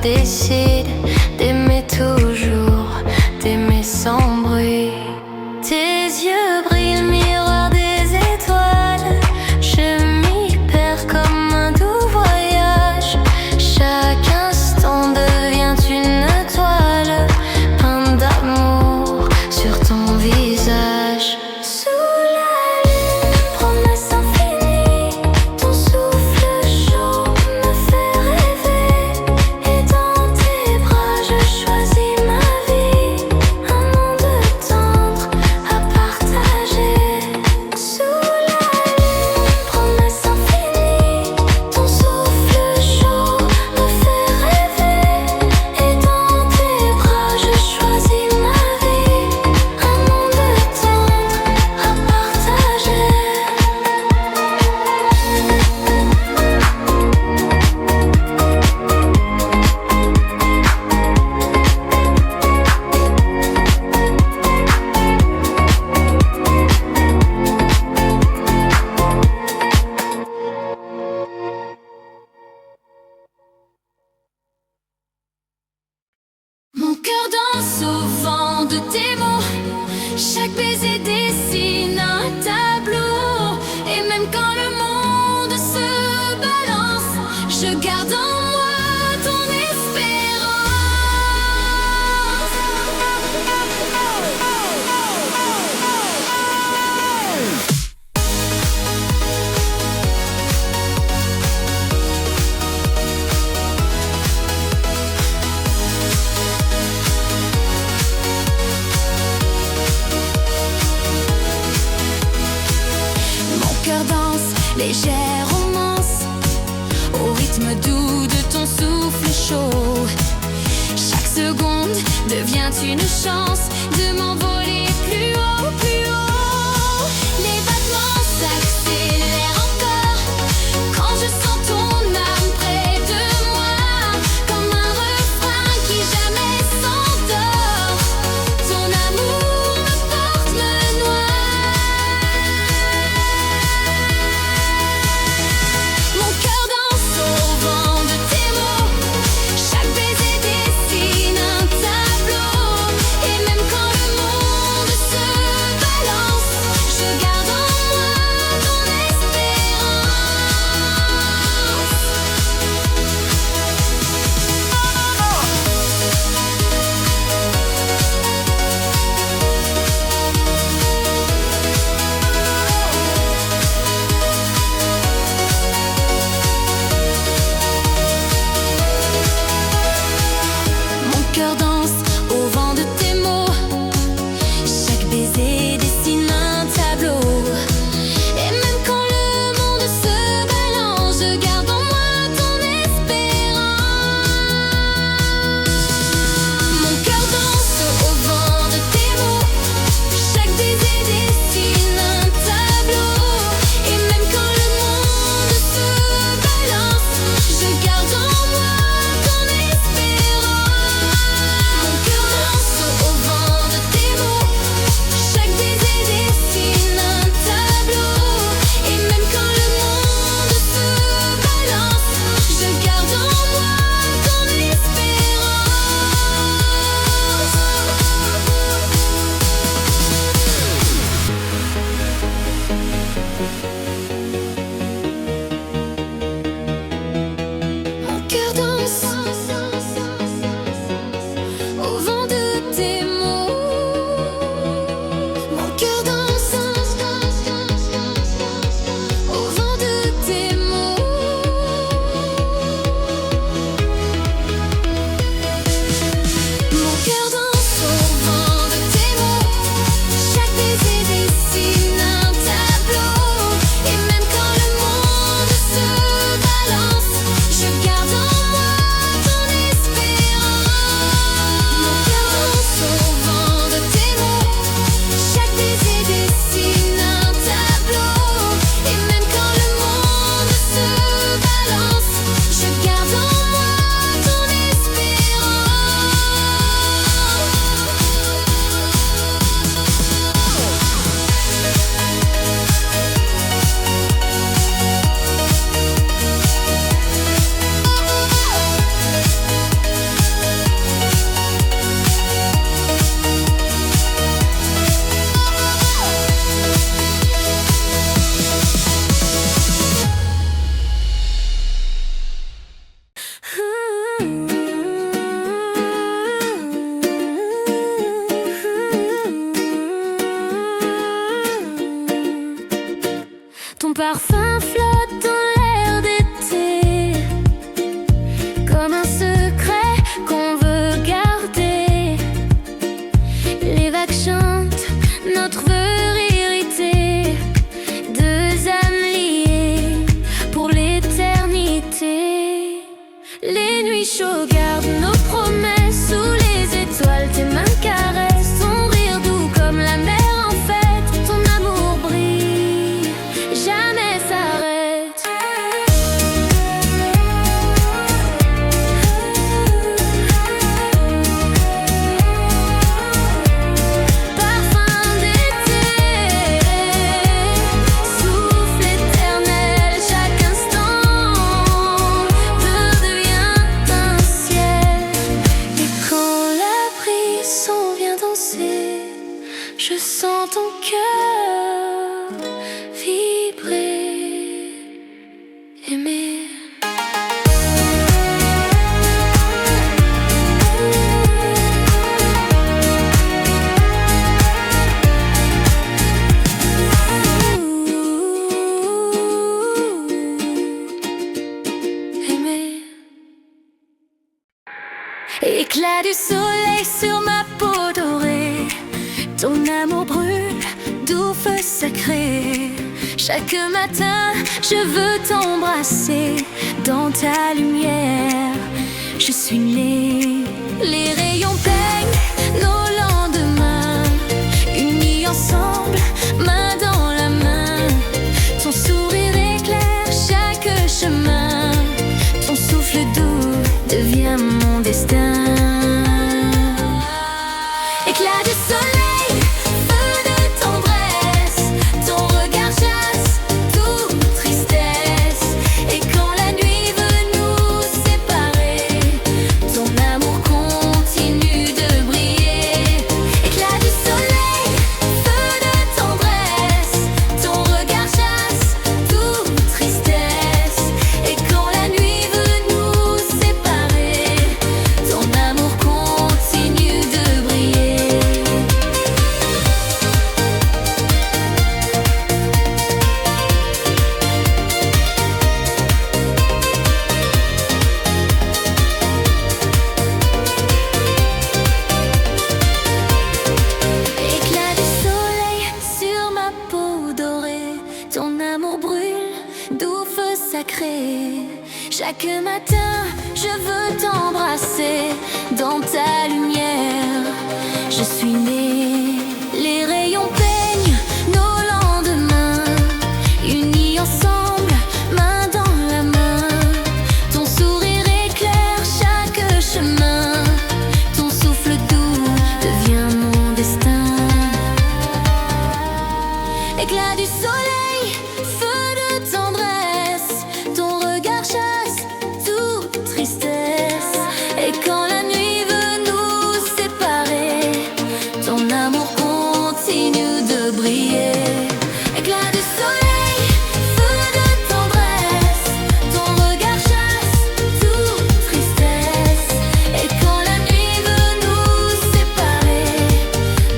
décide d'aimer toujours, d'aimer sans bruit. Tes yeux brillent, miroir des étoiles. Je m'y perds comme un doux voyage. Chaque instant devient une toile, peinte d'amour sur ton visage. Sous la lune, promesse infinie, ton souffle chaud me fait rêver. Et dans tes bras je choisis ma vie, un monde tendre à partager. Sous la lune, promesse infinie, ton souffle chaud me fait rêver. Et dans tes bras je choisis ma vie, un monde tendre à partager. Mon cœur danse au vent de tes mots. Chaque baiser dessine un tableau. Et même quand le monde se balance, je garde en moi ton espérance. Mon cœur danse, légère romance, au rythme doux de ton souffle chaud. Chaque seconde devient une chance de m'envoler plus haut, plus haut. Les battements s'accélèrent encore quand je sens ton âme près de moi, comme un refrain qui jamais s'endort. Ton amour me porte, me noie. Mon cœur danse au vent de tes mots. Chaque baiser dessine un tableau. Et même quand le monde Les nuits chaudes gardent nos promesses. Sous les étoiles, tes mains caressent. Ton rire doux comme la mer en fête. Ton amour brille, jamais s'arrête. Parfum d'été, souffle éternel. Chaque instant devient un ciel. Et quand la brise vient danser, je sens ton cœur vibrer, aimer. Aimer. Éclat du soleil sur ma peau dorée, ton amour brûle, doux feu sacré. Chaque matin, je veux t'embrasser dans ta lumière. Je suis née, les rayons peignent nos lendemains, unis ensemble, main dans la main. Ton sourire éclaire chaque chemin, ton souffle doux devient mon destin. Éclat du soleil, feu de tendresse, ton regard chasse toute tristesse. Et quand la nuit veut nous séparer, ton amour continue de briller. Éclat du soleil, feu de tendresse, ton regard chasse toute tristesse. Et quand la nuit veut nous séparer, ton amour continue de briller. Éclat du soleil sur ma peau dorée, ton amour brûle, doux feu sacré. Chaque matin, je veux t'embrasser dans ta lumière. Je suis née, les rayons peignent nos lendemains, unis ensemble, main dans la main. Ton sourire éclaire chaque chemin, ton souffle doux devient mon destin. Éclat du soleil, feu de tendresse, ton regard chasse toute tristesse. Et quand la nuit veut nous séparer, ton amour continue de briller. Éclat du soleil, feu de tendresse, ton regard chasse toute tristesse. Et quand la nuit veut nous séparer,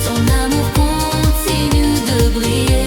ton amour continue de briller.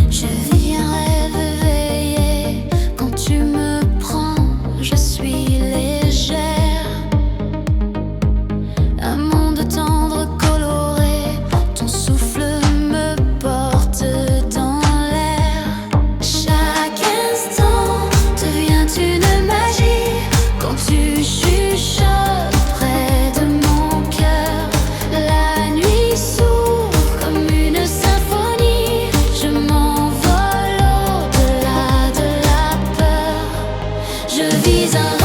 Je viens rêve éveillé quand tu me prends, je suis légère. Un monde tendre, coloré, ton souffle me porte dans l'air. Chaque instant devient une magie quand tu chuchotes près de mon cœur. La nuit s'ouvre comme une symphonie, je m'envole au-delà de la peur. Je vise un